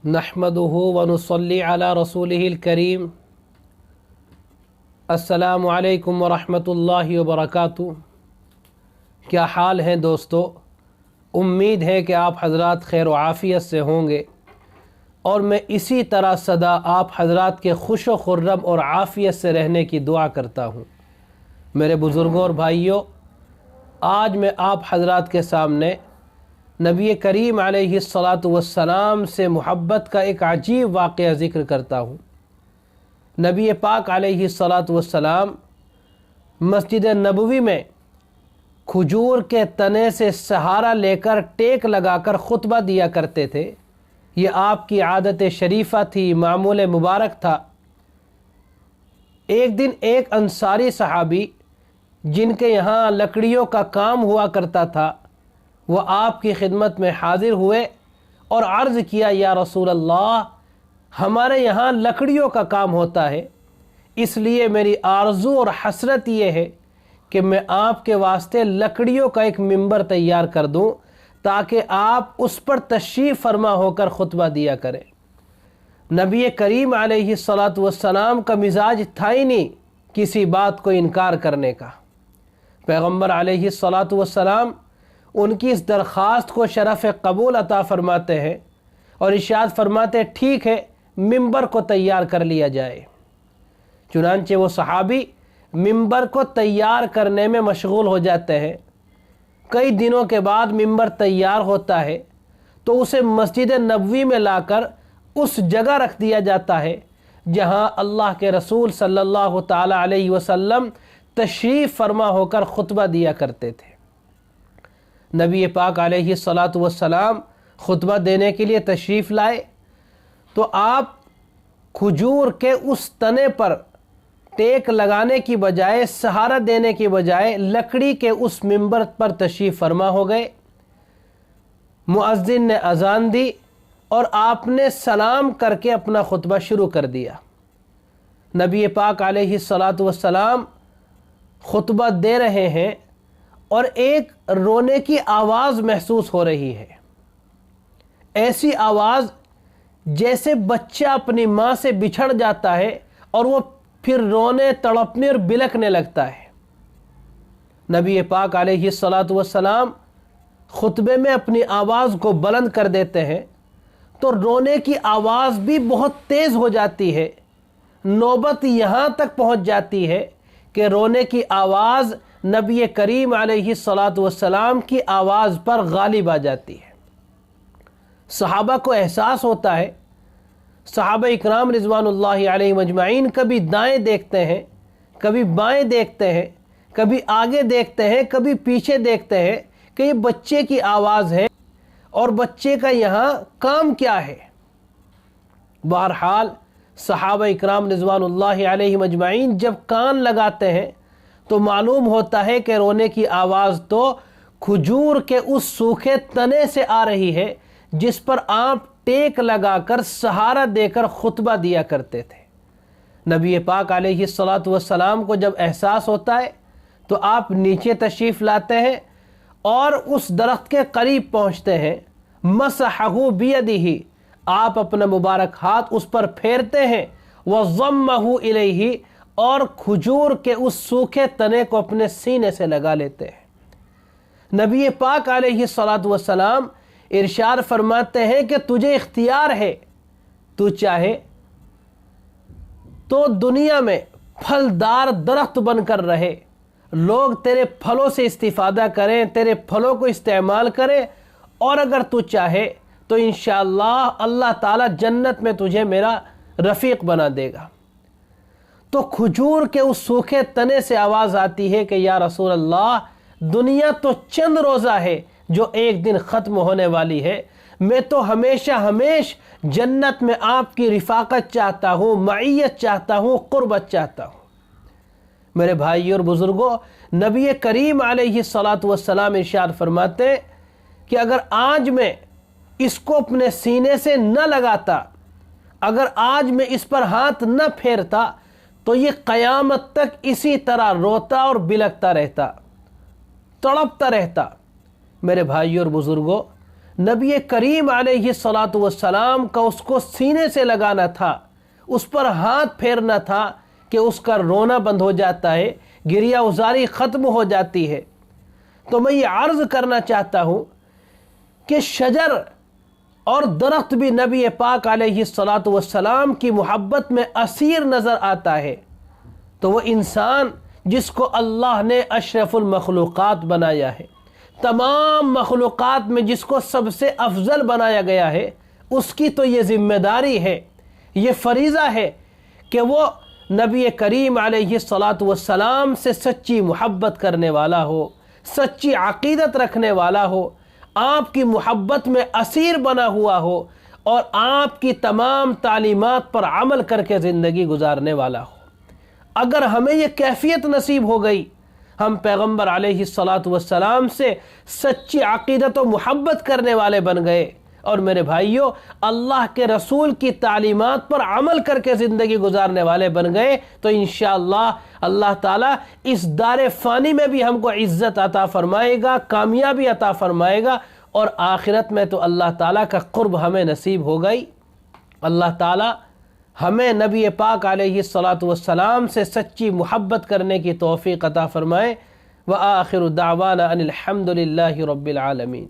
नहमदुहु व नुसल्ली अला रसूलिहिल करीम। अस्सलामु अलैकुम व रहमतुल्लाहि व बरकातुहू। क्या हाल है दोस्तों? उम्मीद है कि आप हजरात खैर व आफ़ियत से होंगे और मैं इसी तरह सदा आप हजरात के खुश व खुर्रम और आफ़ियत से रहने की दुआ करता हूँ। मेरे बुज़ुर्गों और भाइयों, आज मैं आप हजरात के सामने नबी करीम अलैहिस्सलातु वस्सलाम से मोहब्बत का एक अजीब वाक़या ज़िक्र करता हूँ। नबी पाक अलैहिस्सलातु वस्सलाम मस्जिद नबवी में खजूर के तने से सहारा लेकर टेक लगाकर ख़ुतबा दिया करते थे। ये आपकी आदत शरीफ़ा थी, मामूल मुबारक था। एक दिन एक अंसारी सहाबी जिनके यहाँ लकड़ियों का काम हुआ करता था, वो आपकी खिदमत में हाजिर हुए और अर्ज़ किया, या रसूल अल्लाह, हमारे यहाँ लकड़ियों का काम होता है, इसलिए मेरी आरज़ू और हसरत ये है कि मैं आपके वास्ते लकड़ियों का एक मिंबर तैयार कर दूं ताकि आप उस पर तशरीफ़ फरमा होकर ख़ुतबा दिया करें। नबी करीम अलैहिस्सलातु वस्सलाम का मिजाज था ही नहीं किसी बात को इनकार करने का। पैगम्बर अलैहिस्सलातु वस्सलाम उनकी इस दरख्वास्त को शरफ़ कबूल अता फ़रमाते हैं और इरशाद फरमाते हैं, ठीक है, मिंबर को तैयार कर लिया जाए। चुनांचे वो सहाबी मिंबर को तैयार करने में मशगूल हो जाते हैं। कई दिनों के बाद मिंबर तैयार होता है तो उसे मस्जिद नबवी में लाकर उस जगह रख दिया जाता है जहां अल्लाह के रसूल सल्लल्लाहु ताला अलैहि वसल्लम तशरीफ़ फरमा होकर ख़ुतबा दिया करते थे। नबी पाक अलैहिस्सलातु वस्सलाम ख़ुतबा देने के लिए तशरीफ़ लाए तो आप खजूर के उस तने पर टेक लगाने की बजाय, सहारा देने की बजाय लकड़ी के उस मिंबर पर तशरीफ़ फरमा हो गए। मुअज्जिन ने अज़ान दी और आपने सलाम करके अपना ख़ुतबा शुरू कर दिया। नबी पाक अलैहिस्सलातु वस्सलाम ख़ुतबा दे रहे हैं और एक रोने की आवाज़ महसूस हो रही है। ऐसी आवाज़ जैसे बच्चा अपनी माँ से बिछड़ जाता है और वो फिर रोने, तड़पने और बिलखने लगता है। नबी पाक अलैहिस्सलातु वस्सलाम खुतबे में अपनी आवाज़ को बुलंद कर देते हैं तो रोने की आवाज़ भी बहुत तेज़ हो जाती है। नौबत यहाँ तक पहुँच जाती है कि रोने की आवाज़ नबी करीम अलैहिस्सलातु वस्सलाम की आवाज़ पर गालिब आ जाती है। सहाबा को एहसास होता है। सहाबा इकराम रिज़वानुल्लाहि अलैहिम अजमाइन कभी दाएं देखते हैं, कभी बाएं देखते हैं, कभी आगे देखते हैं, कभी पीछे देखते हैं कि ये बच्चे की आवाज़ है और बच्चे का यहाँ काम क्या है। बहरहाल सहाबा इकराम रिज़वानुल्लाहि अलैहिम अजमाइन जब कान लगाते हैं तो मालूम होता है कि रोने की आवाज़ तो खजूर के उस सूखे तने से आ रही है जिस पर आप टेक लगाकर सहारा देकर ख़ुतबा दिया करते थे। नबी पाक अलैहिस्सलातु वस्सलाम को जब एहसास होता है तो आप नीचे तशरीफ़ लाते हैं और उस दरख्त के करीब पहुँचते हैं। मसहू बियदिही, आप अपना मुबारक हाथ उस पर फेरते हैं। वज़म्महू इलैही, और खजूर के उस सूखे तने को अपने सीने से लगा लेते हैं। नबी पाक अलैहिस्सलातु वस्सलाम इरशाद फरमाते हैं कि तुझे इख्तियार है, तू चाहे तो दुनिया में फलदार दरख्त बनकर रहे, लोग तेरे फलों से इस्तिफादा करें, तेरे फलों को इस्तेमाल करें, और अगर तू चाहे तो इंशाअल्लाह अल्लाह ताला जन्नत में तुझे मेरा रफ़ीक बना देगा। तो खजूर के उस सूखे तने से आवाज़ आती है कि या रसूल अल्लाह, दुनिया तो चंद रोज़ा है जो एक दिन ख़त्म होने वाली है, मैं तो हमेशा जन्नत में आपकी रिफ़ाक़त चाहता हूँ, मईयत चाहता हूँ, क़ुर्बत चाहता हूँ। मेरे भाइयों और बुज़ुर्गों, नबी करीम अलैहिस्सलातु वस्सलाम इरशाद फरमाते हैं कि अगर आज मैं इसको अपने सीने से न लगाता, अगर आज मैं इस पर हाथ न फेरता तो ये क़यामत तक इसी तरह रोता और बिलखता रहता, तड़पता रहता। मेरे भाइयों और बुज़ुर्गों, نبی کریم علیہ الصلاۃ والسلام کا اس کو سینے سے لگانا تھا، اس پر ہاتھ پھیرنا تھا کہ اس کا رونا بند ہو جاتا ہے، گریہ ازاری ختم ہو جاتی ہے۔ تو میں یہ عرض کرنا چاہتا ہوں کہ شجر اور درخت بھی نبی پاک علیہ الصلاۃ والسلام کی محبت میں اسیر نظر آتا ہے، تو وہ انسان جس کو اللہ نے اشرف المخلوقات بنایا ہے، تمام مخلوقات میں جس کو سب سے افضل بنایا گیا ہے، اس کی تو یہ ذمہ داری ہے، یہ فریضہ ہے کہ وہ نبی کریم علیہ الصلاۃ والسلام سے سچی محبت کرنے والا ہو، سچی عقیدت رکھنے والا ہو، آپ کی محبت میں اسیر بنا ہوا ہو، اور آپ کی تمام تعلیمات پر عمل کر کے زندگی گزارنے والا ہو۔ اگر ہمیں یہ کیفیت نصیب ہو گئی، ہم پیغمبر علیہ الصلاۃ والسلام سے سچی عقیدت و محبت کرنے والے بن گئے، اور میرے بھائیوں اللہ کے رسول کی تعلیمات پر عمل کر کے زندگی گزارنے والے بن گئے، تو انشاءاللہ اللہ تعالیٰ اس دار فانی میں بھی ہم کو عزت عطا فرمائے گا، کامیابی عطا فرمائے گا، اور آخرت میں تو اللہ تعالیٰ کا قرب ہمیں نصیب ہو گئی۔ اللہ تعالیٰ ہمیں نبی پاک علیہ الصلاۃ والسلام سے سچی محبت کرنے کی توفیق عطا فرمائے۔ وآخر دعوانا ان الحمد للہ رب العالمین۔